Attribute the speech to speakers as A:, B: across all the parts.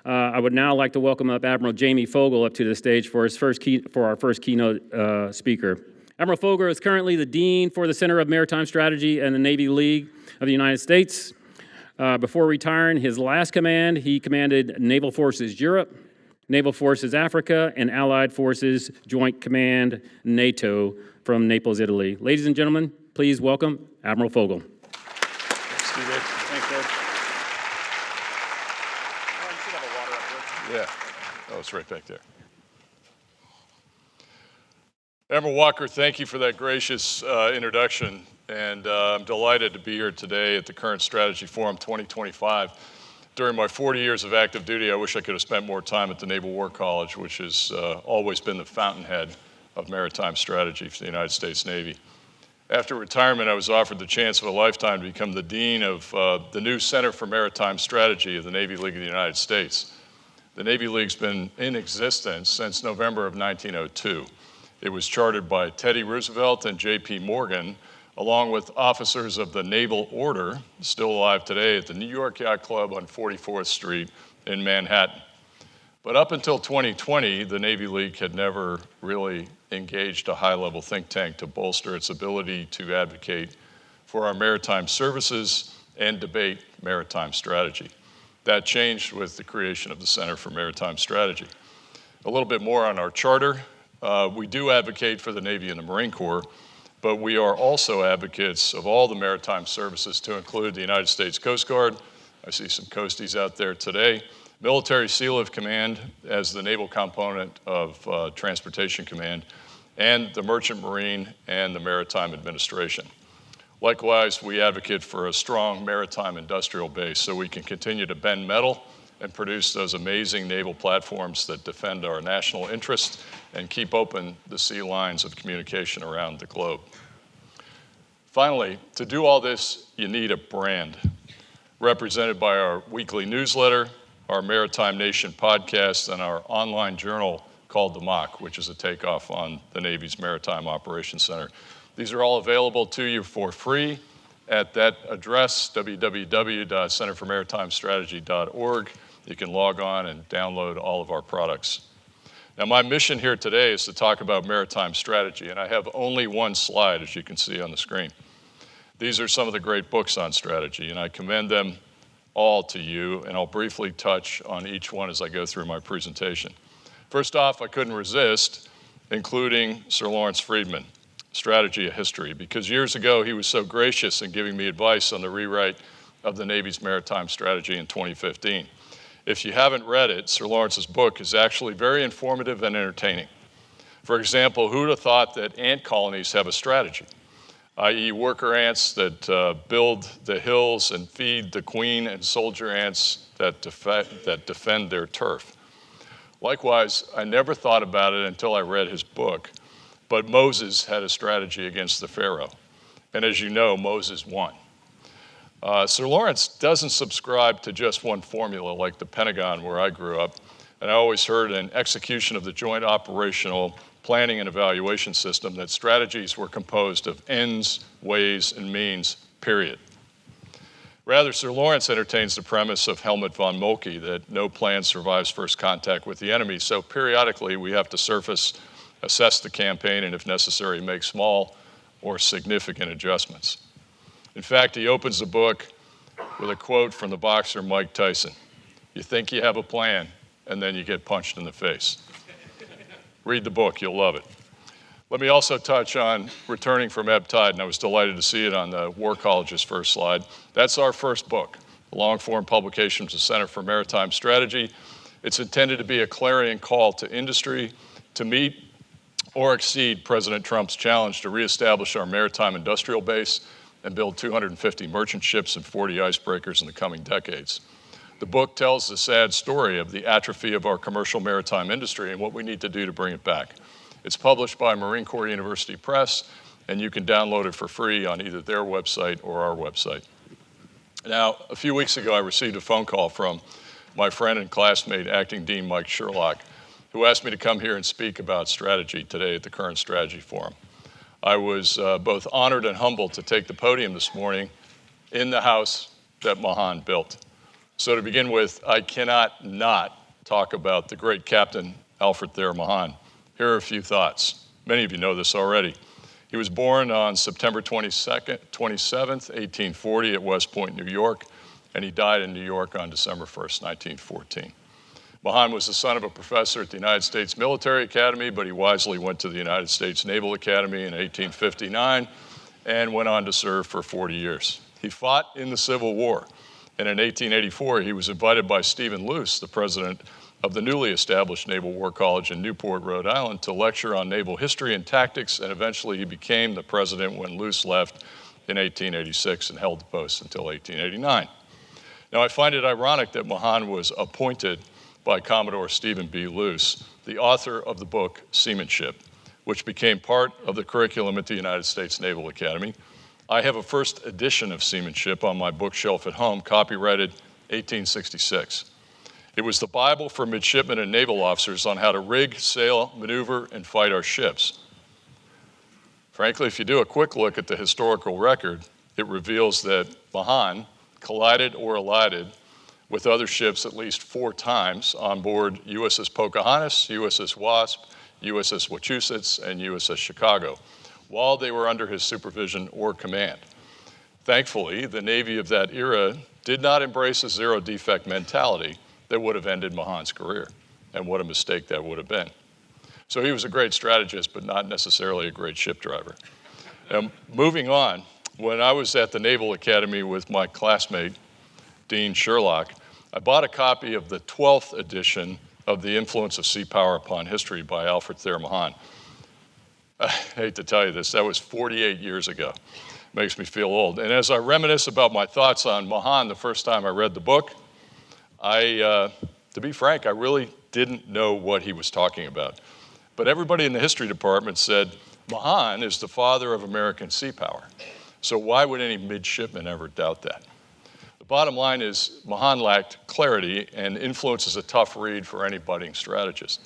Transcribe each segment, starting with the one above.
A: I would now like to welcome up Admiral Jamie Foggo up to the stage for our first keynote speaker. Admiral Foggo is currently the Dean for the Center of Maritime Strategy and the Navy League of the United States. Before retiring his last command, he commanded Naval Forces Europe, Naval Forces Africa, and Allied Forces Joint Command NATO from Naples, Italy. Ladies and gentlemen, please welcome Admiral Foggo.
B: Thanks, Steve. Thanks, Ed. Oh, you should have a water up there. Yeah. Oh, it's right back there. Admiral Walker, thank you for that gracious introduction, and I'm delighted to be here today at the Current Strategy Forum 2025. During my 40 years of active duty, I wish I could have spent more time at the Naval War College, which has always been the fountainhead of maritime strategy for the United States Navy. After retirement, I was offered the chance of a lifetime to become the Dean of the new Center for Maritime Strategy of the Navy League of the United States. The Navy League's been in existence since November of 1902. It was chartered by Teddy Roosevelt and J.P. Morgan, along with officers of the Naval Order, still alive today at the New York Yacht Club on 44th Street in Manhattan. But up until 2020, the Navy League had never really engaged a high-level think tank to bolster its ability to advocate for our maritime services and debate maritime strategy. That changed with the creation of the Center for Maritime Strategy. A little bit more on our charter. We do advocate for the Navy and the Marine Corps, but we are also advocates of all the maritime services to include the United States Coast Guard. I see some Coasties out there today. Military Sea Lift Command as the naval component of Transportation Command, and the Merchant Marine and the Maritime Administration. Likewise, we advocate for a strong maritime industrial base so we can continue to bend metal and produce those amazing naval platforms that defend our national interests and keep open the sea lines of communication around the globe. Finally, to do all this, you need a brand, represented by our weekly newsletter, our Maritime Nation podcast, and our online journal called The Mock, which is a takeoff on the Navy's Maritime Operations Center. These are all available to you for free at that address, www.centerformaritimestrategy.org. You can log on and download all of our products. Now, my mission here today is to talk about maritime strategy, and I have only one slide, as you can see on the screen. These are some of the great books on strategy, and I commend them all to you, and I'll briefly touch on each one as I go through my presentation. First off, I couldn't resist including Sir Lawrence Freedman, Strategy, a History, because years ago he was so gracious in giving me advice on the rewrite of the Navy's maritime strategy in 2015. If you haven't read it, Sir Lawrence's book is actually very informative and entertaining. For example, who would have thought that ant colonies have a strategy, i.e. worker ants that build the hills and feed the queen and soldier ants that defend their turf. Likewise, I never thought about it until I read his book, but Moses had a strategy against the Pharaoh. And as you know, Moses won. Sir Lawrence doesn't subscribe to just one formula like the Pentagon where I grew up, and I always heard in execution of the Joint Operational Planning and Evaluation System that strategies were composed of ends, ways, and means, period. Rather, Sir Lawrence entertains the premise of Helmut von Moltke that no plan survives first contact with the enemy, so periodically we have to surface, assess the campaign, and if necessary, make small or significant adjustments. In fact, he opens the book with a quote from the boxer Mike Tyson. You think you have a plan, and then you get punched in the face. Read the book, you'll love it. Let me also touch on Returning from Ebb Tide, and I was delighted to see it on the War College's first slide. That's our first book, a long-form publication from the Center for Maritime Strategy. It's intended to be a clarion call to industry to meet or exceed President Trump's challenge to reestablish our maritime industrial base and build 250 merchant ships and 40 icebreakers in the coming decades. The book tells the sad story of the atrophy of our commercial maritime industry and what we need to do to bring it back. It's published by Marine Corps University Press, and you can download it for free on either their website or our website. Now, a few weeks ago, I received a phone call from my friend and classmate, Acting Dean Mike Sherlock, who asked me to come here and speak about strategy today at the Current Strategy Forum. I was both honored and humbled to take the podium this morning in the house that Mahan built. So to begin with, I cannot not talk about the great Captain Alfred Thayer Mahan. Here are a few thoughts. Many of you know this already. He was born on September 27th, 1840 at West Point, New York, and he died in New York on December 1st, 1914. Mahan was the son of a professor at the United States Military Academy, but he wisely went to the United States Naval Academy in 1859 and went on to serve for 40 years. He fought in the Civil War, and in 1884 he was invited by Stephen Luce, the president of the newly established Naval War College in Newport, Rhode Island, to lecture on naval history and tactics, and eventually he became the president when Luce left in 1886 and held the post until 1889. Now, I find it ironic that Mahan was appointed by Commodore Stephen B. Luce, the author of the book Seamanship, which became part of the curriculum at the United States Naval Academy. I have a first edition of Seamanship on my bookshelf at home, copyrighted 1866. It was the Bible for midshipmen and naval officers on how to rig, sail, maneuver, and fight our ships. Frankly, if you do a quick look at the historical record, it reveals that Mahan collided or elided with other ships at least 4 times on board USS Pocahontas, USS Wasp, USS Wachusett, and USS Chicago, while they were under his supervision or command. Thankfully, the Navy of that era did not embrace a zero-defect mentality that would have ended Mahan's career, and what a mistake that would have been. So he was a great strategist, but not necessarily a great ship driver. Moving on, when I was at the Naval Academy with my classmate, Dean Sherlock, I bought a copy of the 12th edition of The Influence of Sea Power Upon History by Alfred Thayer Mahan. I hate to tell you this, that was 48 years ago. Makes me feel old. And as I reminisce about my thoughts on Mahan the first time I read the book, to be frank, I really didn't know what he was talking about. But everybody in the history department said, Mahan is the father of American sea power. So why would any midshipman ever doubt that? The bottom line is Mahan lacked clarity, and Influence is a tough read for any budding strategist.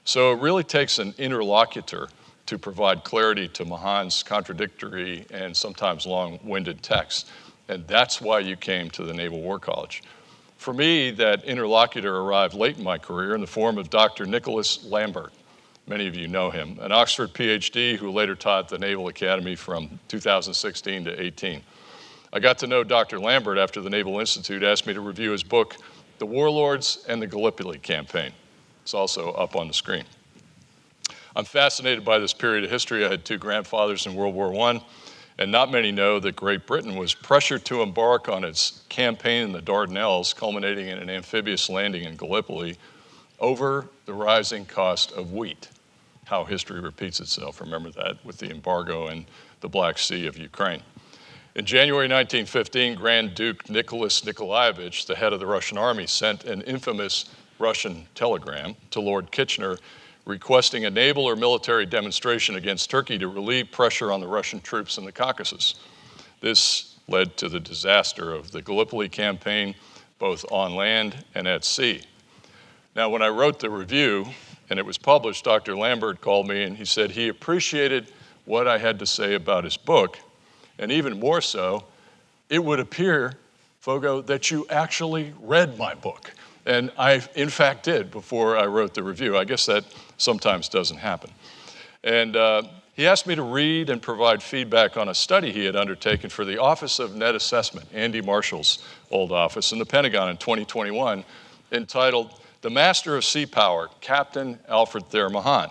B: So it really takes an interlocutor to provide clarity to Mahan's contradictory and sometimes long-winded text. And that's why you came to the Naval War College. For me, that interlocutor arrived late in my career in the form of Dr. Nicholas Lambert. Many of you know him, an Oxford PhD who later taught the Naval Academy from 2016 to 18. I got to know Dr. Lambert after the Naval Institute asked me to review his book, The Warlords and the Gallipoli Campaign. It's also up on the screen. I'm fascinated by this period of history. I had 2 grandfathers in World War I, and not many know that Great Britain was pressured to embark on its campaign in the Dardanelles, culminating in an amphibious landing in Gallipoli, over the rising cost of wheat. How history repeats itself. Remember that with the embargo in the Black Sea of Ukraine. In January 1915, Grand Duke Nicholas Nikolaevich, the head of the Russian army, sent an infamous Russian telegram to Lord Kitchener requesting a naval or military demonstration against Turkey to relieve pressure on the Russian troops in the Caucasus. This led to the disaster of the Gallipoli campaign, both on land and at sea. Now, when I wrote the review and it was published, Dr. Lambert called me and he said he appreciated what I had to say about his book, and even more so, it would appear, Foggo, that you actually read my book. And I, in fact, did before I wrote the review. I guess that sometimes doesn't happen. And he asked me to read and provide feedback on a study he had undertaken for the Office of Net Assessment, Andy Marshall's old office in the Pentagon in 2021, entitled The Master of Sea Power, Captain Alfred Thayer Mahan.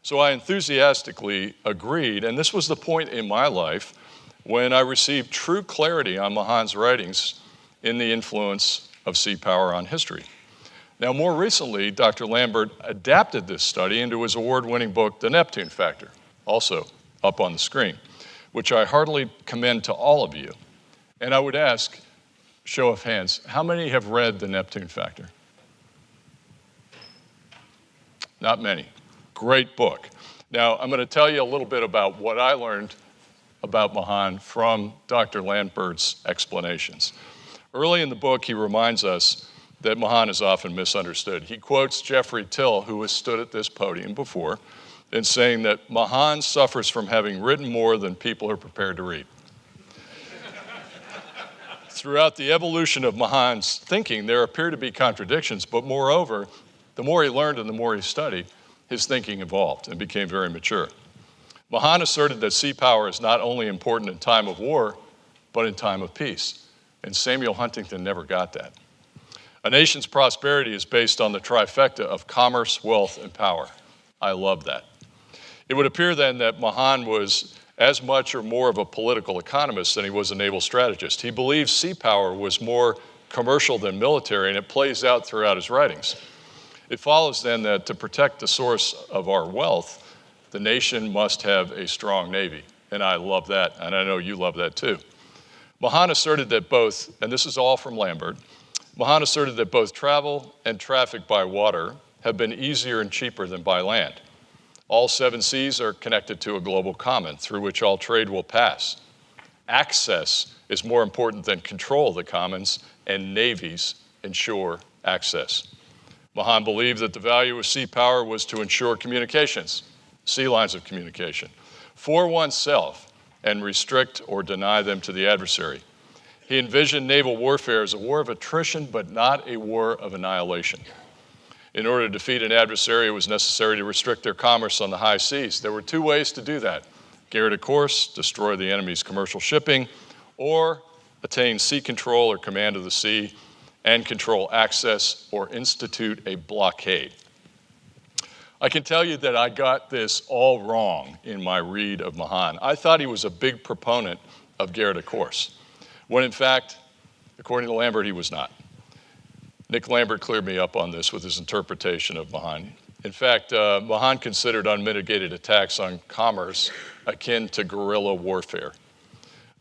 B: So I enthusiastically agreed, and this was the point in my life when I received true clarity on Mahan's writings in The Influence of Sea Power on History. Now, more recently, Dr. Lambert adapted this study into his award-winning book, The Neptune Factor, also up on the screen, which I heartily commend to all of you. And I would ask, show of hands, how many have read The Neptune Factor? Not many. Great book. Now, I'm going to tell you a little bit about what I learned about Mahan from Dr. Lambert's explanations. Early in the book, he reminds us that Mahan is often misunderstood. He quotes Jeffrey Till, who has stood at this podium before, in saying that Mahan suffers from having written more than people are prepared to read. Throughout the evolution of Mahan's thinking, there appear to be contradictions, but moreover, the more he learned and the more he studied, his thinking evolved and became very mature. Mahan asserted that sea power is not only important in time of war, but in time of peace. And Samuel Huntington never got that. A nation's prosperity is based on the trifecta of commerce, wealth, and power. I love that. It would appear then that Mahan was as much or more of a political economist than he was a naval strategist. He believed sea power was more commercial than military, and it plays out throughout his writings. It follows then that to protect the source of our wealth, the nation must have a strong navy. And I love that, and I know you love that too. Mahan asserted that both, and this is all from Lambert, Mahan asserted that both travel and traffic by water have been easier and cheaper than by land. All 7 seas are connected to a global common through which all trade will pass. Access is more important than control of the commons, and navies ensure access. Mahan believed that the value of sea power was to ensure communications, sea lines of communication, for oneself and restrict or deny them to the adversary. He envisioned naval warfare as a war of attrition, but not a war of annihilation. In order to defeat an adversary, it was necessary to restrict their commerce on the high seas. There were 2 ways to do that: guard a course, destroy the enemy's commercial shipping, or attain sea control or command of the sea and control access or institute a blockade. I can tell you that I got this all wrong in my read of Mahan. I thought he was a big proponent of guard a course, when in fact, according to Lambert, he was not. Nick Lambert cleared me up on this with his interpretation of Mahan. In fact, Mahan considered unmitigated attacks on commerce akin to guerrilla warfare.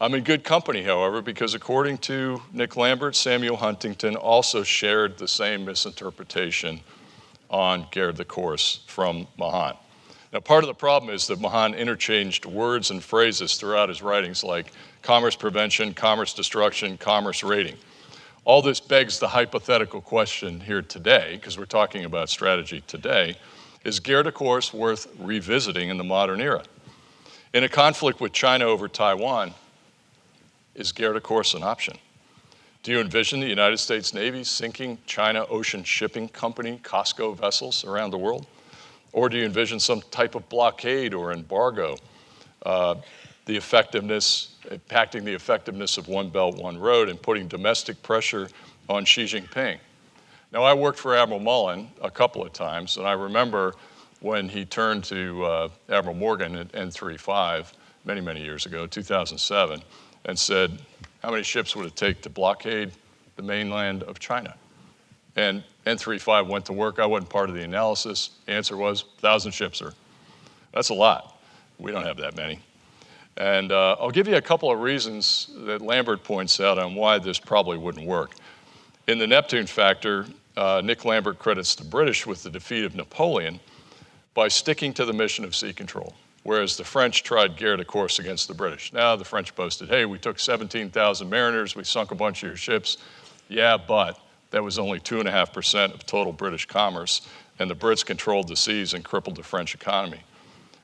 B: I'm in good company, however, because according to Nick Lambert, Samuel Huntington also shared the same misinterpretation on guard the course from Mahan. Now, part of the problem is that Mahan interchanged words and phrases throughout his writings like commerce prevention, commerce destruction, commerce raiding. All this begs the hypothetical question here today, because we're talking about strategy today: is guard a course worth revisiting in the modern era? In a conflict with China over Taiwan, is guard a course an option? Do you envision the United States Navy sinking China Ocean Shipping Company, COSCO vessels around the world? Or do you envision some type of blockade or embargo, impacting the effectiveness of One Belt, One Road and putting domestic pressure on Xi Jinping? Now, I worked for Admiral Mullen a couple of times, and I remember when he turned to Admiral Morgan at N35 many, many years ago, 2007, and said, how many ships would it take to blockade the mainland of China? And N35 went to work. I wasn't part of the analysis. The answer was 1,000 ships, sir. That's a lot. We don't have that many. And I'll give you a couple of reasons that Lambert points out on why this probably wouldn't work. In the Neptune Factor, Nick Lambert credits the British with the defeat of Napoleon by sticking to the mission of sea control, whereas the French tried guard a course against the British. Now the French boasted, hey, we took 17,000 mariners, we sunk a bunch of your ships. Yeah, but that was only 2.5% of total British commerce, and the Brits controlled the seas and crippled the French economy.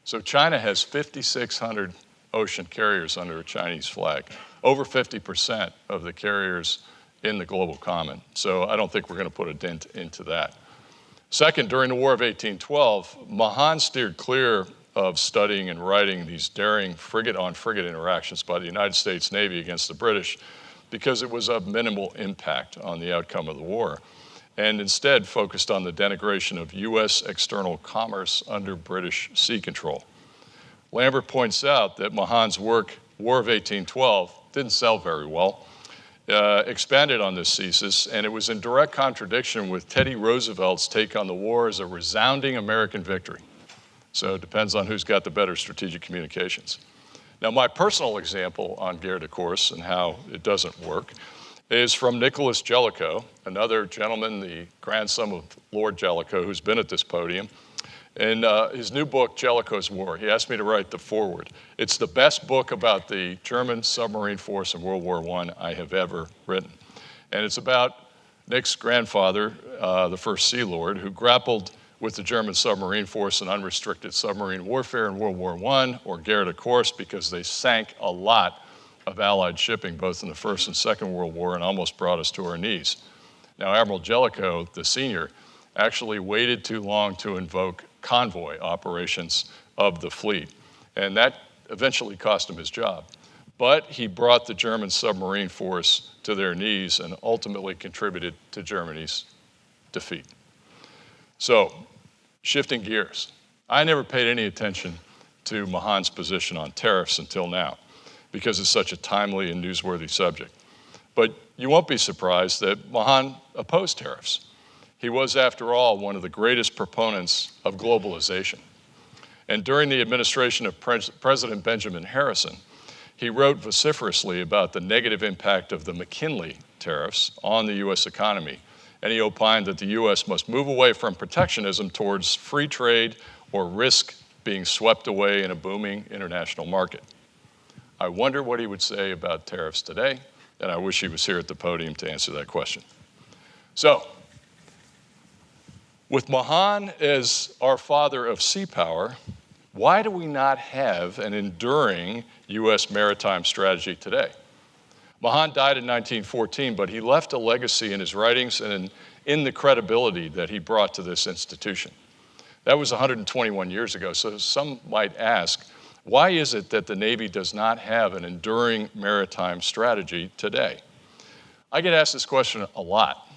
B: So China has 5,600 ocean carriers under a Chinese flag, over 50% of the carriers in the global common. So I don't think we're going to put a dent into that. Second, during the War of 1812, Mahan steered clear of studying and writing these daring frigate-on-frigate interactions by the United States Navy against the British because it was of minimal impact on the outcome of the war, and instead focused on the denigration of U.S. external commerce under British sea control. Lambert points out that Mahan's work, War of 1812, didn't sell very well, expanded on this thesis, and it was in direct contradiction with Teddy Roosevelt's take on the war as a resounding American victory. So it depends on who's got the better strategic communications. Now, my personal example on guard a course and how it doesn't work is from Nicholas Jellicoe, another gentleman, the grandson of Lord Jellicoe, who's been at this podium. In his new book, Jellicoe's War, he asked me to write the foreword. It's the best book about the German submarine force in World War I have ever written. And it's about Nick's grandfather, the first Sea Lord, who grappled with the German submarine force and unrestricted submarine warfare in World War I, or guard a course, because they sank a lot of Allied shipping, both in the First and Second World War, and almost brought us to our knees. Now, Admiral Jellicoe, the senior, actually waited too long to invoke convoy operations of the fleet, and that eventually cost him his job. But he brought the German submarine force to their knees and ultimately contributed to Germany's defeat. So, shifting gears. I never paid any attention to Mahan's position on tariffs until now, because it's such a timely and newsworthy subject. But you won't be surprised that Mahan opposed tariffs. He was, after all, one of the greatest proponents of globalization. And during the administration of President Benjamin Harrison, he wrote vociferously about the negative impact of the McKinley tariffs on the U.S. economy, and he opined that the U.S. must move away from protectionism towards free trade or risk being swept away in a booming international market. I wonder what he would say about tariffs today, and I wish he was here at the podium to answer that question. So, with Mahan as our father of sea power, why do we not have an enduring U.S. maritime strategy today? Mahan died in 1914, but he left a legacy in his writings and in the credibility that he brought to this institution. That was 121 years ago, so some might ask, why is it that the Navy does not have an enduring maritime strategy today? I get asked this question a lot.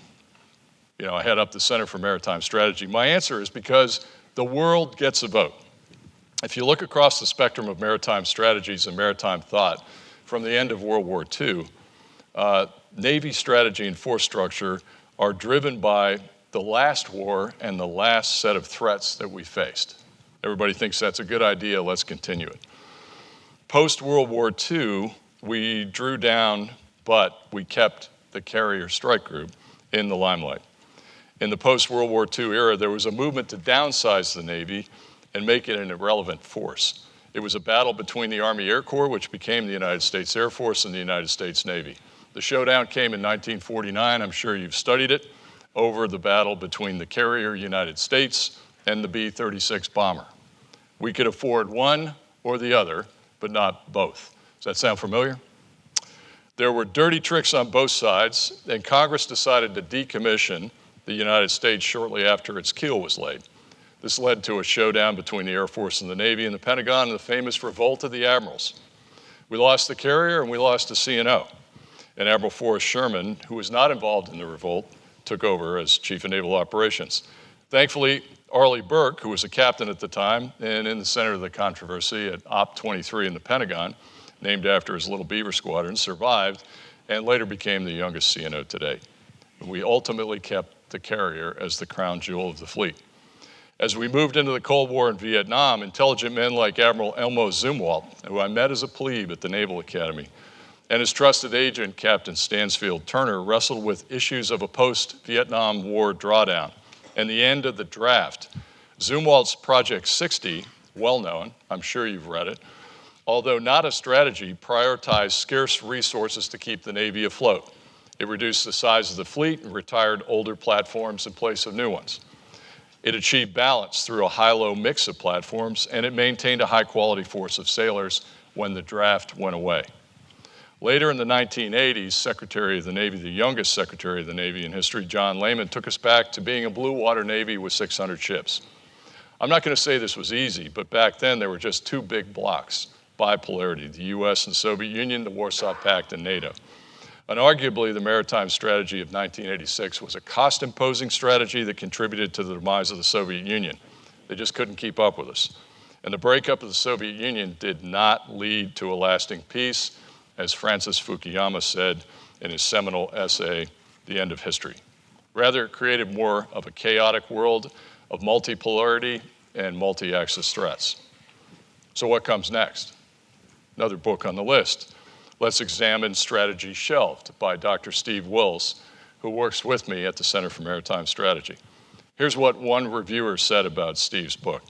B: You know, I head up the Center for Maritime Strategy. My answer is because the world gets a vote. If you look across the spectrum of maritime strategies and maritime thought, from the end of World War II, Navy strategy and force structure are driven by the last war and the last set of threats that we faced. Everybody thinks that's a good idea, let's continue it. Post-World War II, we drew down, but we kept the carrier strike group in the limelight. In the post-World War II era, there was a movement to downsize the Navy and make it an irrelevant force. It was a battle between the Army Air Corps, which became the United States Air Force, and the United States Navy. The showdown came in 1949, I'm sure you've studied it, over the battle between the carrier United States and the B-36 bomber. We could afford one or the other, but not both. Does that sound familiar? There were dirty tricks on both sides, and Congress decided to decommission the United States shortly after its keel was laid. This led to a showdown between the Air Force and the Navy and the Pentagon and the famous revolt of the admirals. We lost the carrier and we lost the C&O. And Admiral Forrest Sherman, who was not involved in the revolt, took over as Chief of Naval Operations. Thankfully, Arleigh Burke, who was a captain at the time and in the center of the controversy at Op 23 in the Pentagon, named after his Little Beaver Squadron, survived and later became the youngest C&O today. We ultimately kept the carrier as the crown jewel of the fleet. As we moved into the Cold War in Vietnam, intelligent men like Admiral Elmo Zumwalt, who I met as a plebe at the Naval Academy, and his trusted agent, Captain Stansfield Turner, wrestled with issues of a post-Vietnam War drawdown and the end of the draft. Zumwalt's Project 60, well known, I'm sure you've read it, although not a strategy, prioritized scarce resources to keep the Navy afloat. It reduced the size of the fleet and retired older platforms in place of new ones. It achieved balance through a high-low mix of platforms, and it maintained a high-quality force of sailors when the draft went away. Later in the 1980s, Secretary of the Navy, the youngest Secretary of the Navy in history, John Lehman, took us back to being a blue water Navy with 600 ships. I'm not going to say this was easy, but back then there were just two big blocks, bipolarity, the US and Soviet Union, the Warsaw Pact, and NATO. And arguably, the maritime strategy of 1986 was a cost-imposing strategy that contributed to the demise of the Soviet Union. They just couldn't keep up with us. And the breakup of the Soviet Union did not lead to a lasting peace, as Francis Fukuyama said in his seminal essay, The End of History. Rather, it created more of a chaotic world of multipolarity and multi-axis threats. So what comes next? Another book on the list. Let's Examine Strategy Shelved by Dr. Steve Wills, who works with me at the Center for Maritime Strategy. Here's what one reviewer said about Steve's book.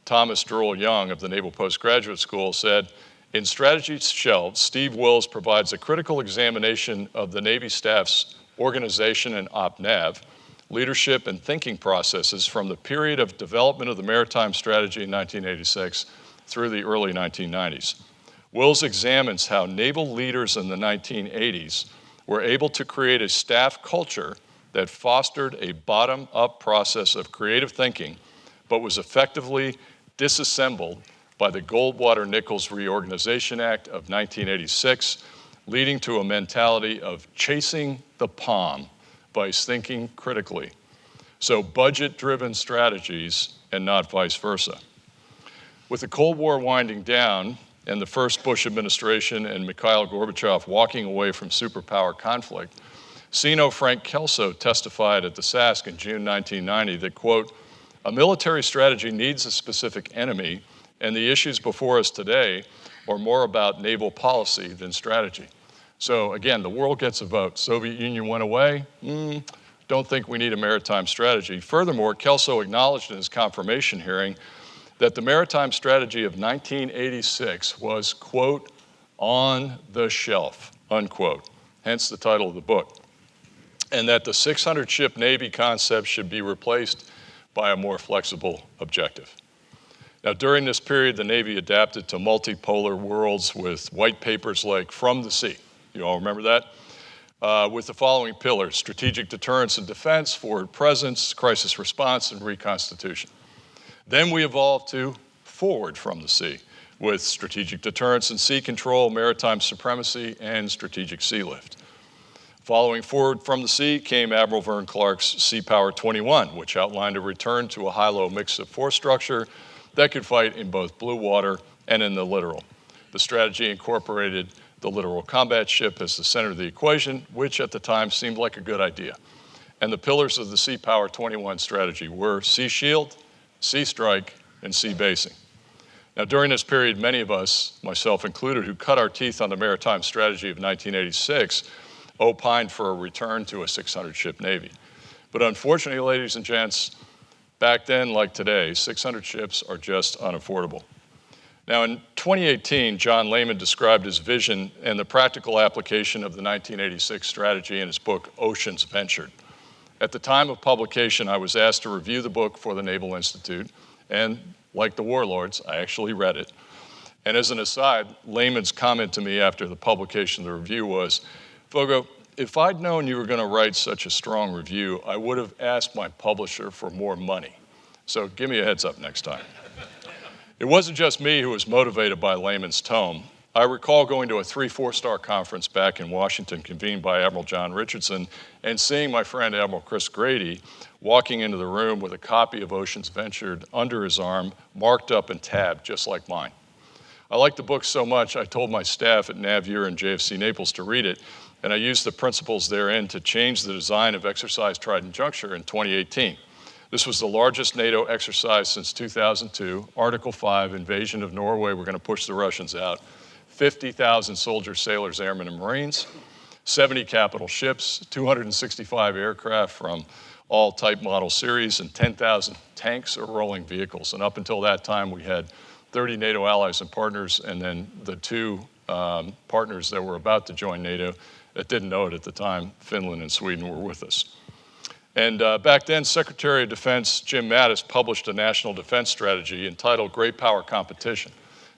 B: Thomas Droll Young of the Naval Postgraduate School said, "In Strategy Shelved, Steve Wills provides a critical examination of the Navy staff's organization and op-nav, leadership and thinking processes from the period of development of the maritime strategy in 1986 through the early 1990s. Wills examines how naval leaders in the 1980s were able to create a staff culture that fostered a bottom-up process of creative thinking, but was effectively disassembled by the Goldwater-Nichols Reorganization Act of 1986, leading to a mentality of chasing the palm by thinking critically. So budget-driven strategies and not vice versa. With the Cold War winding down and the first Bush administration and Mikhail Gorbachev walking away from superpower conflict, CNO Frank Kelso testified at the SASC in June 1990 that, quote, "A military strategy needs a specific enemy, and the issues before us today are more about naval policy than strategy." So again, the world gets a vote. Soviet Union went away. Don't think we need a maritime strategy. Furthermore, Kelso acknowledged in his confirmation hearing that the maritime strategy of 1986 was, quote, "on the shelf," unquote, hence the title of the book, and that the 600-ship Navy concept should be replaced by a more flexible objective. Now, during this period, the Navy adapted to multipolar worlds with white papers like From the Sea. You all remember that? With the following pillars: strategic deterrence and defense, forward presence, crisis response, and reconstitution. Then we evolved to forward from the sea with strategic deterrence and sea control, maritime supremacy, and strategic sea lift. Following forward from the sea came Admiral Vern Clark's Sea Power 21, which outlined a return to a high-low mix of force structure that could fight in both blue water and in the littoral. The strategy incorporated the littoral combat ship as the center of the equation, which at the time seemed like a good idea. And the pillars of the Sea Power 21 strategy were Sea Shield, Sea Strike, and Sea Basing. Now, during this period, many of us, myself included, who cut our teeth on the maritime strategy of 1986, opined for a return to a 600-ship Navy. But unfortunately, ladies and gents, back then, like today, 600 ships are just unaffordable. Now, in 2018, John Lehman described his vision and the practical application of the 1986 strategy in his book, Oceans Ventured. At the time of publication, I was asked to review the book for the Naval Institute, and like the warlords, I actually read it. And as an aside, Lehman's comment to me after the publication of the review was, "Foggo, if I'd known you were going to write such a strong review, I would have asked my publisher for more money. So give me a heads up next time." It wasn't just me who was motivated by Lehman's tome. I recall going to a 3-4-star conference back in Washington convened by Admiral John Richardson and seeing my friend Admiral Chris Grady walking into the room with a copy of Oceans Ventured under his arm, marked up and tabbed just like mine. I liked the book so much, I told my staff at NavUr and JFC Naples to read it, and I used the principles therein to change the design of Exercise Trident Juncture in 2018. This was the largest NATO exercise since 2002, Article 5, invasion of Norway, we're going to push the Russians out. 50,000 soldiers, sailors, airmen, and Marines, 70 capital ships, 265 aircraft from all type model series, and 10,000 tanks or rolling vehicles. And up until that time, we had 30 NATO allies and partners, and then the two partners that were about to join NATO that didn't know it at the time, Finland and Sweden, were with us. And back then, Secretary of Defense Jim Mattis published a national defense strategy entitled Great Power Competition.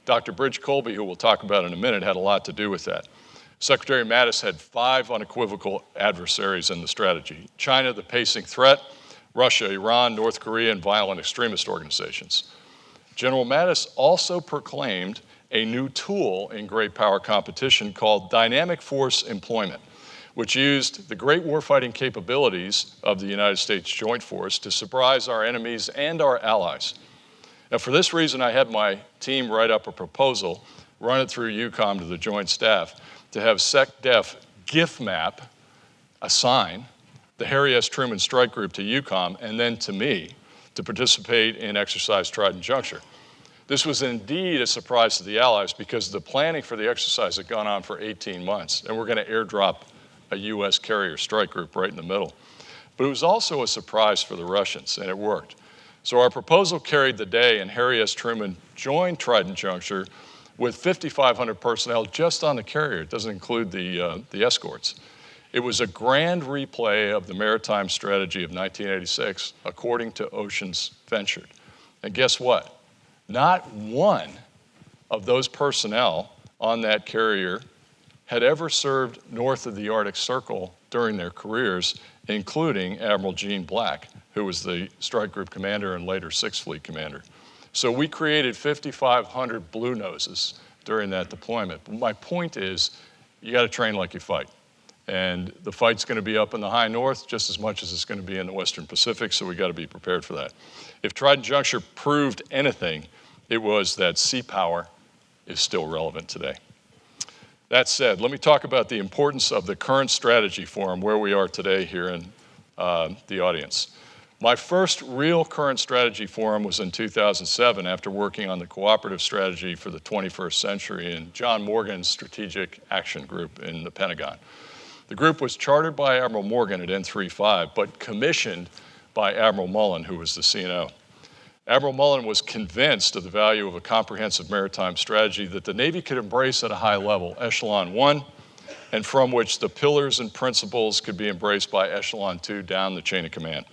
B: Dr. Bridge Colby, who we'll talk about in a minute, had a lot to do with that. Secretary Mattis had 5 unequivocal adversaries in the strategy: China, the pacing threat; Russia, Iran, North Korea, and violent extremist organizations. General Mattis also proclaimed a new tool in great power competition called dynamic force employment, which used the great warfighting capabilities of the United States Joint Force to surprise our enemies and our allies. Now, for this reason, I had my team write up a proposal, run it through EUCOM to the Joint Staff, to have SecDef GIF-MAP assign the Harry S. Truman Strike Group to EUCOM and then to me to participate in Exercise Trident Juncture. This was indeed a surprise to the Allies because the planning for the exercise had gone on for 18 months, and we're going to airdrop a U.S. carrier strike group right in the middle. But it was also a surprise for the Russians, and it worked. So our proposal carried the day, and Harry S. Truman joined Trident Juncture with 5,500 personnel just on the carrier. It doesn't include the escorts. It was a grand replay of the maritime strategy of 1986, according to Oceans Ventured. And guess what? Not one of those personnel on that carrier had ever served north of the Arctic Circle during their careers, including Admiral Gene Black, who was the Strike Group commander and later Sixth Fleet commander. So we created 5,500 Blue Noses during that deployment. But my point is, you got to train like you fight. And the fight's going to be up in the high north just as much as it's going to be in the Western Pacific, so we got to be prepared for that. If Trident Juncture proved anything, it was that sea power is still relevant today. That said, let me talk about the importance of the current strategy forum where we are today here in the audience. My first real current strategy forum was in 2007 after working on the cooperative strategy for the 21st century in John Morgan's Strategic Action Group in the Pentagon. The group was chartered by Admiral Morgan at N35, but commissioned by Admiral Mullen, who was the CNO. Admiral Mullen was convinced of the value of a comprehensive maritime strategy that the Navy could embrace at a high level, Echelon 1, and from which the pillars and principles could be embraced by Echelon 2 down the chain of command.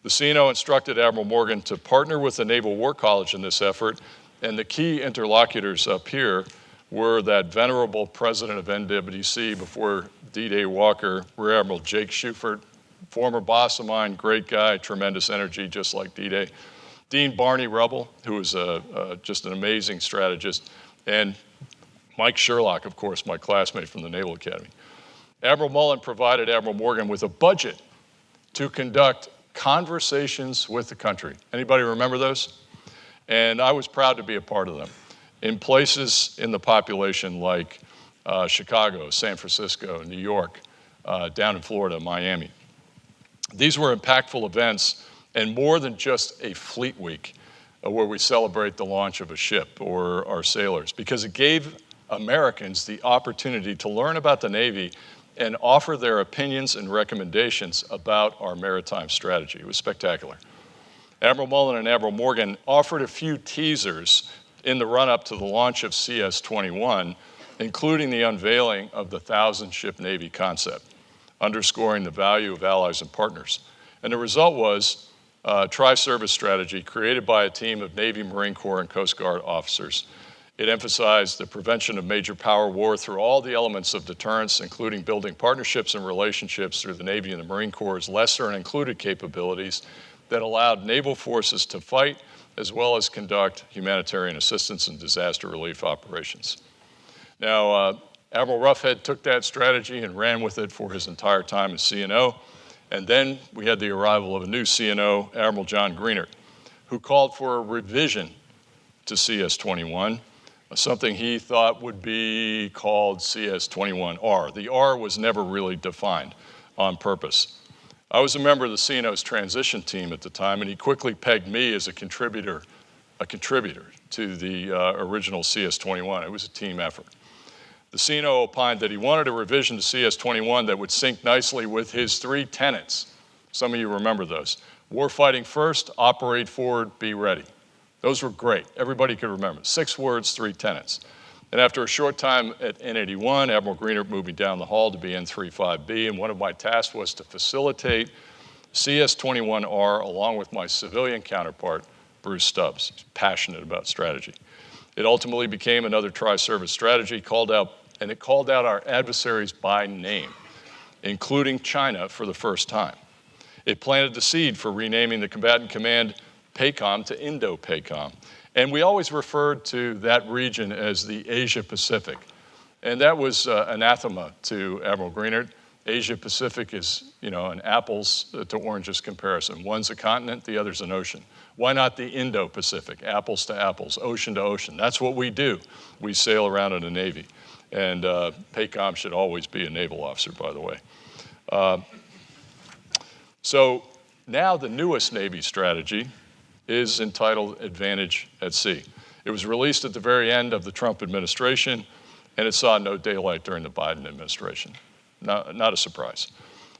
B: The CNO instructed Admiral Morgan to partner with the Naval War College in this effort, and the key interlocutors up here were that venerable president of NWC before D-Day Walker, Rear Admiral Jake Schufert, former boss of mine, great guy, tremendous energy, just like D-Day. Dean Barney Rubble, who was just an amazing strategist, and Mike Sherlock, of course, my classmate from the Naval Academy. Admiral Mullen provided Admiral Morgan with a budget to conduct conversations with the country. Anybody remember those? And I was proud to be a part of them. In places in the population like Chicago, San Francisco, New York, down in Florida, Miami. These were impactful events, and more than just a fleet week where we celebrate the launch of a ship or our sailors, because it gave Americans the opportunity to learn about the Navy and offer their opinions and recommendations about our maritime strategy. It was spectacular. Admiral Mullen and Admiral Morgan offered a few teasers in the run-up to the launch of CS-21, including the unveiling of the 1,000-ship Navy concept, underscoring the value of allies and partners. And the result was a tri-service strategy created by a team of Navy, Marine Corps, and Coast Guard officers. It emphasized the prevention of major power war through all the elements of deterrence, including building partnerships and relationships through the Navy and the Marine Corps' lesser and included capabilities that allowed naval forces to fight as well as conduct humanitarian assistance and disaster relief operations. Now, Admiral Roughhead took that strategy and ran with it for his entire time as CNO. And then we had the arrival of a new CNO, Admiral John Greenert, who called for a revision to CS-21, something he thought would be called CS-21R. The R was never really defined on purpose. I was a member of the CNO's transition team at the time, and he quickly pegged me as a contributor to the original CS-21. It was a team effort. The CNO opined that he wanted a revision to CS-21 that would sync nicely with his three tenets. Some of you remember those. Warfighting first, operate forward, be ready. Those were great. Everybody could remember. 6 words, 3 tenets. And after a short time at N81, Admiral Greenert moved me down the hall to be N35B, and one of my tasks was to facilitate CS-21R along with my civilian counterpart, Bruce Stubbs, passionate about strategy. It ultimately became another tri-service strategy, called out our adversaries by name, including China for the first time. It planted the seed for renaming the combatant command PACOM to Indo-PACOM. And we always referred to that region as the Asia-Pacific. And that was anathema to Admiral Greenert. Asia-Pacific is, an apples to oranges comparison. One's a continent, the other's an ocean. Why not the Indo-Pacific, apples to apples, ocean to ocean? That's what we do. We sail around in a Navy. And PACOM should always be a naval officer, by the way. So now the newest Navy strategy is entitled Advantage at Sea. It was released at the very end of the Trump administration, and it saw no daylight during the Biden administration. Not a surprise.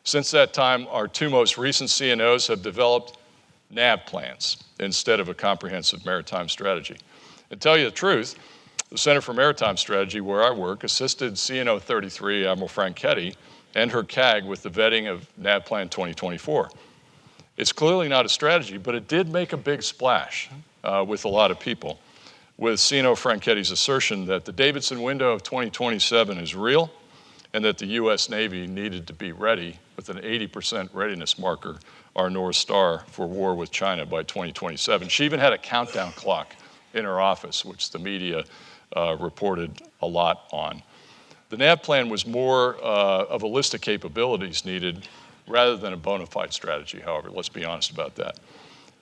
B: Since that time, our 2 most recent CNOs have developed NAV plans instead of a comprehensive maritime strategy. And to tell you the truth, the Center for Maritime Strategy, where I work, assisted CNO 33, Admiral Franchetti, and her CAG with the vetting of NAV Plan 2024. It's clearly not a strategy, but it did make a big splash with a lot of people. with Sino Franchetti's assertion that the Davidson window of 2027 is real and that the U.S. Navy needed to be ready with an 80% readiness marker, our North Star, for war with China by 2027. She even had a countdown clock in her office, which the media reported a lot on. The NAV plan was more of a list of capabilities needed rather than a bona fide strategy, however. Let's be honest about that.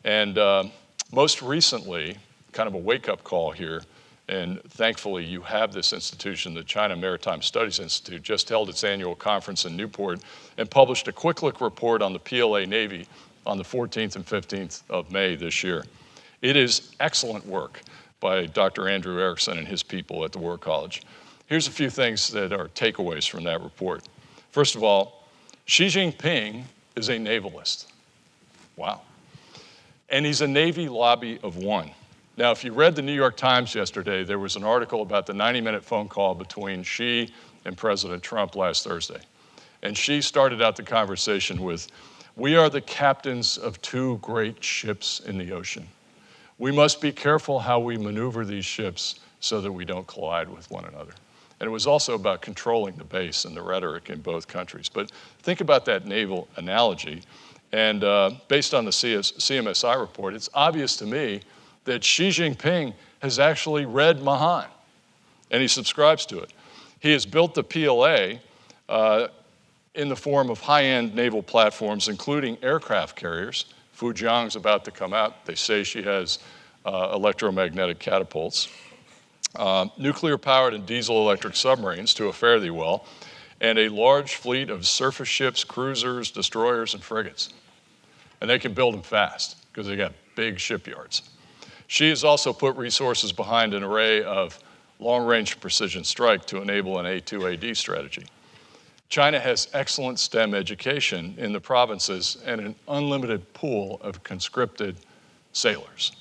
B: And most recently, kind of a wake-up call here, and thankfully you have this institution, the China Maritime Studies Institute, just held its annual conference in Newport and published a quick look report on the PLA Navy on the 14th and 15th of May this year. It is excellent work by Dr. Andrew Erickson and his people at the War College. Here's a few things that are takeaways from that report. First of all, Xi Jinping is a navalist. Wow. And he's a Navy lobby of one. Now, if you read the New York Times yesterday, there was an article about the 90-minute phone call between Xi and President Trump last Thursday. And Xi started out the conversation with, "We are the captains of two great ships in the ocean. We must be careful how we maneuver these ships so that we don't collide with one another." And it was also about controlling the base and the rhetoric in both countries. But think about that naval analogy. And based on the CMSI report, it's obvious to me that Xi Jinping has actually read Mahan, and he subscribes to it. He has built the PLA in the form of high-end naval platforms, including aircraft carriers. Fujiang's about to come out. They say she has electromagnetic catapults. Nuclear-powered and diesel-electric submarines to a fare thee well, and a large fleet of surface ships, cruisers, destroyers, and frigates. And they can build them fast because they got big shipyards. She has also put resources behind an array of long-range precision strike to enable an A2AD strategy. China has excellent STEM education in the provinces and an unlimited pool of conscripted sailors.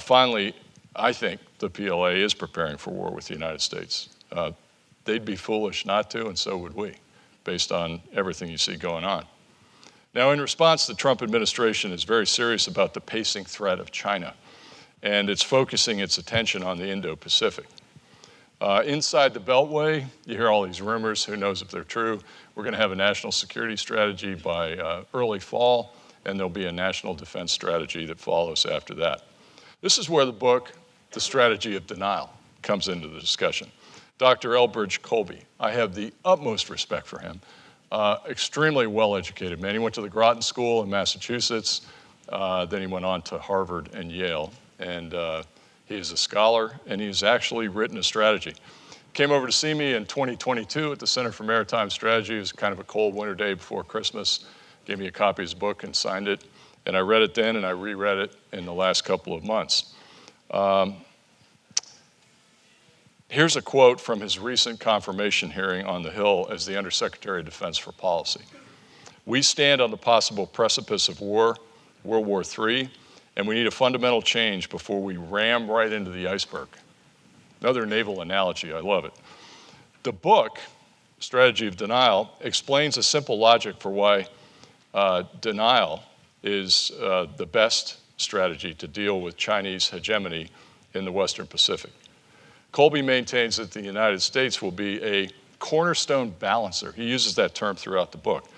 B: Finally, I think the PLA is preparing for war with the United States. They'd be foolish not to, and so would we, based on everything you see going on. Now, in response, the Trump administration is very serious about the pacing threat of China, and it's focusing its attention on the Indo-Pacific. Inside the Beltway, you hear all these rumors, who knows if they're true. We're going to have a national security strategy by early fall, and there'll be a national defense strategy that follows after that. This is where the book, The Strategy of Denial, comes into the discussion. Dr. Elbridge Colby, I have the utmost respect for him. Extremely well-educated man. He went to the Groton School in Massachusetts, then he went on to Harvard and Yale, and he is a scholar, and he's actually written a strategy. Came over to see me in 2022 at the Center for Maritime Strategy. It was kind of a cold winter day before Christmas. Gave me a copy of his book and signed it, and I read it then, and I reread it in the last couple of months. Here's a quote from his recent confirmation hearing on the Hill as the Undersecretary of Defense for Policy. "We stand on the possible precipice of war, World War III, and we need a fundamental change before we ram right into the iceberg." Another naval analogy, I love it. The book, Strategy of Denial, explains a simple logic for why denial is the best strategy to deal with Chinese hegemony in the Western Pacific. Colby maintains that the United States will be a cornerstone balancer. He uses that term throughout the book.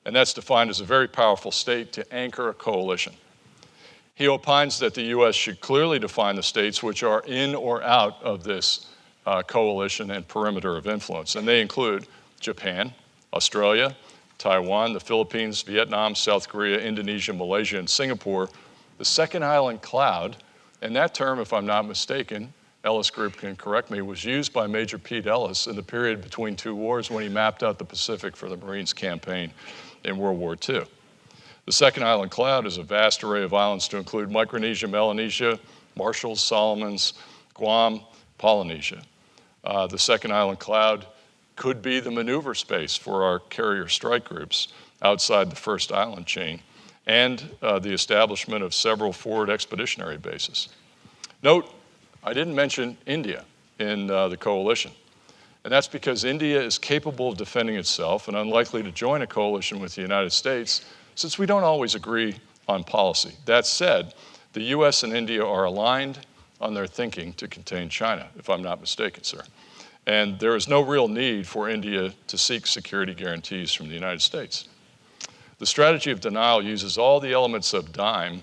B: And that's defined as a very powerful state to anchor a coalition. He opines that the U.S. should clearly define the states which are in or out of this coalition and perimeter of influence. And they include Japan, Australia, Taiwan, the Philippines, Vietnam, South Korea, Indonesia, Malaysia, and Singapore. The second island cloud, and that term, if I'm not mistaken, Ellis Group can correct me, was used by Major Pete Ellis in the period between two wars when he mapped out the Pacific for the Marines campaign in World War II. The second island cloud is a vast array of islands to include Micronesia, Melanesia, Marshalls, Solomons, Guam, Polynesia. The second island cloud could be the maneuver space for our carrier strike groups outside the first island chain, and the establishment of several forward expeditionary bases. Note, I didn't mention India in the coalition, and that's because India is capable of defending itself and unlikely to join a coalition with the United States, since we don't always agree on policy. That said, the US and India are aligned on their thinking to contain China, if I'm not mistaken, sir. And there is no real need for India to seek security guarantees from the United States. The strategy of denial uses all the elements of DIME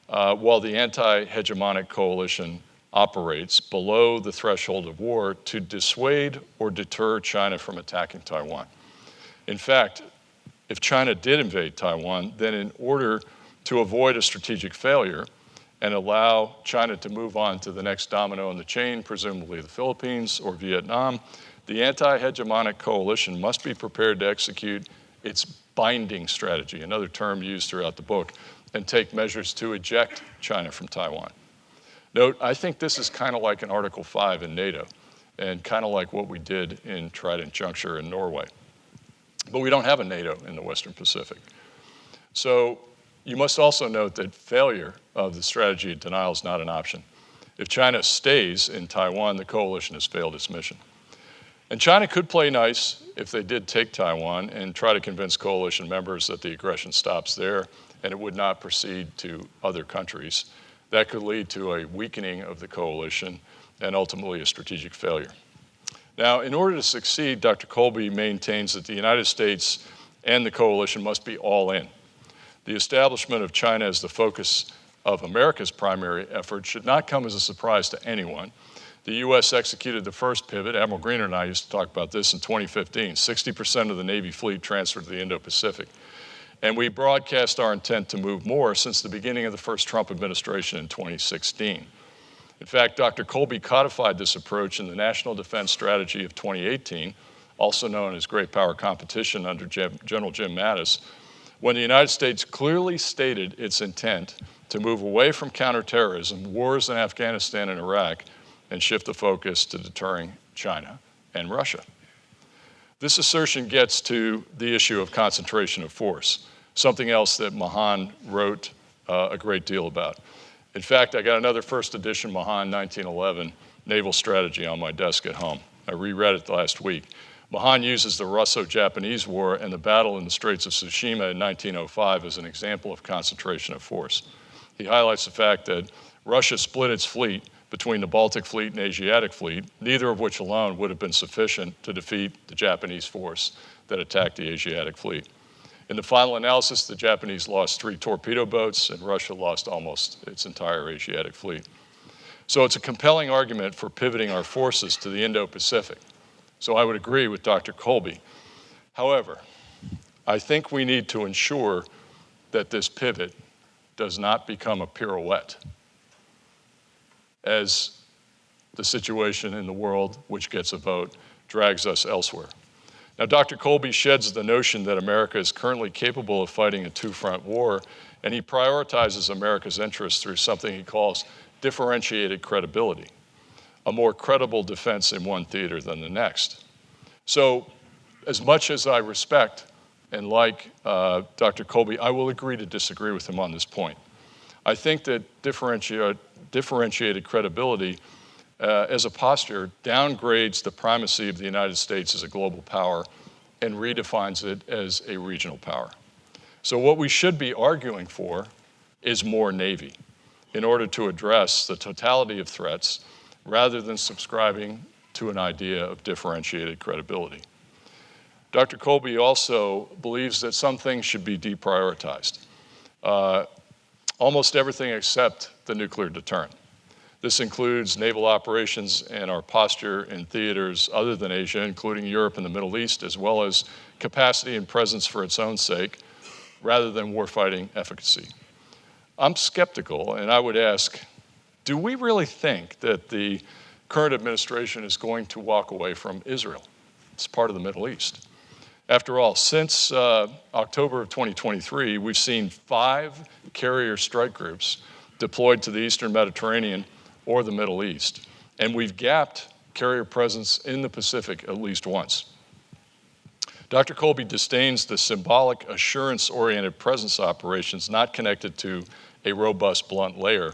B: while the anti-hegemonic coalition operates below the threshold of war to dissuade or deter China from attacking Taiwan. In fact, if China did invade Taiwan, then in order to avoid a strategic failure and allow China to move on to the next domino in the chain, presumably the Philippines or Vietnam, the anti-hegemonic coalition must be prepared to execute its binding strategy, another term used throughout the book, and take measures to eject China from Taiwan. Note, I think this is kind of like an Article 5 in NATO and kind of like what we did in Trident Juncture in Norway. But we don't have a NATO in the Western Pacific. So you must also note that failure of the strategy of denial is not an option. If China stays in Taiwan, the coalition has failed its mission. And China could play nice if they did take Taiwan and try to convince coalition members that the aggression stops there and it would not proceed to other countries. That could lead to a weakening of the coalition and ultimately a strategic failure. Now, in order to succeed, Dr. Colby maintains that the United States and the coalition must be all in. The establishment of China as the focus of America's primary effort should not come as a surprise to anyone. The U.S. executed the first pivot. Admiral Greener and I used to talk about this in 2015. 60% of the Navy fleet transferred to the Indo-Pacific. And we broadcast our intent to move more since the beginning of the first Trump administration in 2016. In fact, Dr. Colby codified this approach in the National Defense Strategy of 2018, also known as Great Power Competition under General Jim Mattis, when the United States clearly stated its intent to move away from counterterrorism, wars in Afghanistan and Iraq, and shift the focus to deterring China and Russia. This assertion gets to the issue of concentration of force, something else that Mahan wrote a great deal about. In fact, I got another first edition Mahan 1911 Naval Strategy on my desk at home. I reread it last week. Mahan uses the Russo-Japanese War and the battle in the Straits of Tsushima in 1905 as an example of concentration of force. He highlights the fact that Russia split its fleet between the Baltic Fleet and Asiatic Fleet, neither of which alone would have been sufficient to defeat the Japanese force that attacked the Asiatic Fleet. In the final analysis, the Japanese lost 3 torpedo boats and Russia lost almost its entire Asiatic Fleet. So it's a compelling argument for pivoting our forces to the Indo-Pacific. So I would agree with Dr. Colby. However, I think we need to ensure that this pivot does not become a pirouette as the situation in the world, which gets a vote, drags us elsewhere. Now, Dr. Colby sheds the notion that America is currently capable of fighting a two-front war, and he prioritizes America's interests through something he calls differentiated credibility, a more credible defense in one theater than the next. So, as much as I respect and like Dr. Colby, I will agree to disagree with him on this point. I think that differentiated credibility as a posture downgrades the primacy of the United States as a global power and redefines it as a regional power. So what we should be arguing for is more Navy in order to address the totality of threats rather than subscribing to an idea of differentiated credibility. Dr. Colby also believes that some things should be deprioritized. Almost everything except the nuclear deterrent. This includes naval operations and our posture in theaters other than Asia, including Europe and the Middle East, as well as capacity and presence for its own sake, rather than warfighting efficacy. I'm skeptical, and I would ask, do we really think that the current administration is going to walk away from Israel? It's part of the Middle East. After all, since October of 2023, we've seen 5 carrier strike groups deployed to the Eastern Mediterranean or the Middle East, and we've gapped carrier presence in the Pacific at least once. Dr. Colby disdains the symbolic assurance-oriented presence operations not connected to a robust blunt layer,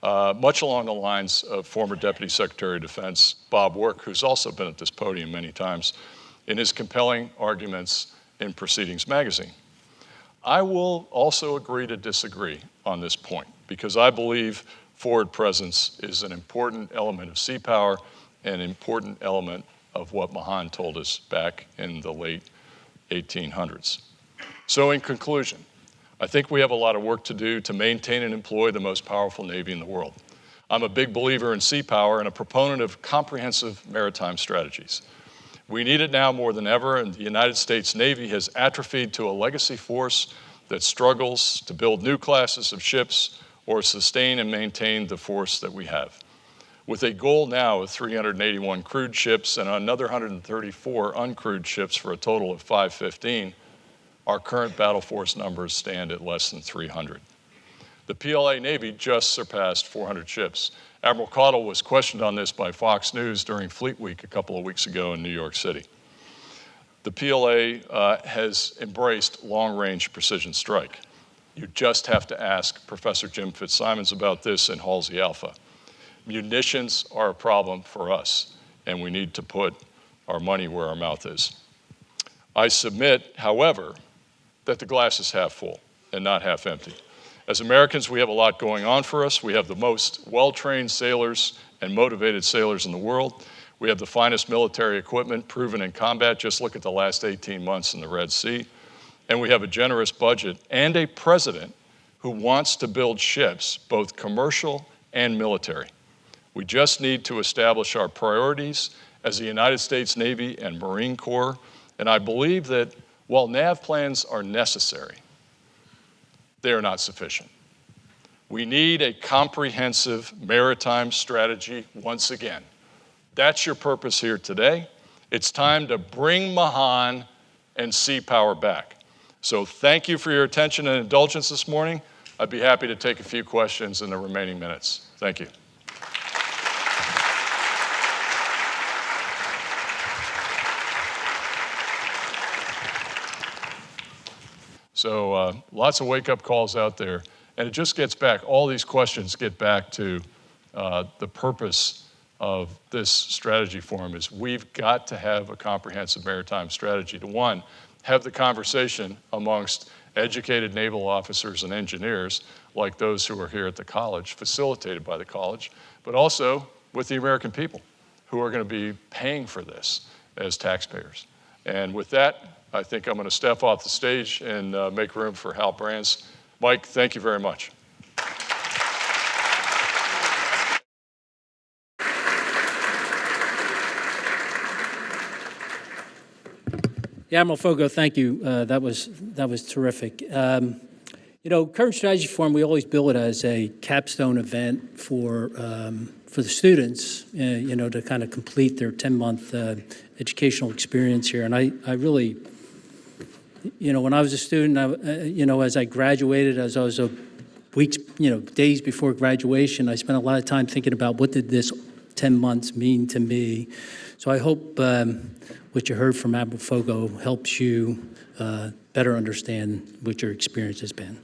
B: much along the lines of former Deputy Secretary of Defense Bob Work, who's also been at this podium many times, in his compelling arguments in Proceedings magazine. I will also agree to disagree on this point because I believe forward presence is an important element of sea power and an important element of what Mahan told us back in the late 1800s. So in conclusion, I think we have a lot of work to do to maintain and employ the most powerful Navy in the world. I'm a big believer in sea power and a proponent of comprehensive maritime strategies. We need it now more than ever, and the United States Navy has atrophied to a legacy force that struggles to build new classes of ships or sustain and maintain the force that we have. With a goal now of 381 crewed ships and another 134 uncrewed ships for a total of 515, our current battle force numbers stand at less than 300. The PLA Navy just surpassed 400 ships. Admiral Caudle was questioned on this by Fox News during Fleet Week a couple of weeks ago in New York City. The PLA has embraced long-range precision strike. You just have to ask Professor Jim Fitzsimons about this in Halsey Alpha. Munitions are a problem for us, and we need to put our money where our mouth is. I submit, however, that the glass is half full and not half empty. As Americans, we have a lot going on for us. We have the most well-trained sailors and motivated sailors in the world. We have the finest military equipment proven in combat. Just look at the last 18 months in the Red Sea. And we have a generous budget and a president who wants to build ships, both commercial and military. We just need to establish our priorities as the United States Navy and Marine Corps. And I believe that while NAV plans are necessary, they are not sufficient. We need a comprehensive maritime strategy once again. That's your purpose here today. It's time to bring Mahan and sea power back. So thank you for your attention and indulgence this morning. I'd be happy to take a few questions in the remaining minutes. Thank you. So lots of wake-up calls out there, and it just gets back, all these questions get back to the purpose of this strategy forum is we've got to have a comprehensive maritime strategy to, one, have the conversation amongst educated naval officers and engineers like those who are here at the college, facilitated by the college, but also with the American people who are going to be paying for this as taxpayers. And with that, I think I'm going to step off the stage and make room for Hal Brands. Mike, thank you very much.
C: Yeah, Admiral Foggo, thank you. That was terrific. You know, Current Strategy Forum, we always bill it as a capstone event for the students, you know, to kind of complete their 10-month educational experience here. And I really, you know, when I was a student, you know, as I graduated, as I was weeks, you know, days before graduation, I spent a lot of time thinking about what did this 10 months mean to me. So I hope what you heard from Admiral Foggo helps you better understand what your experience has been.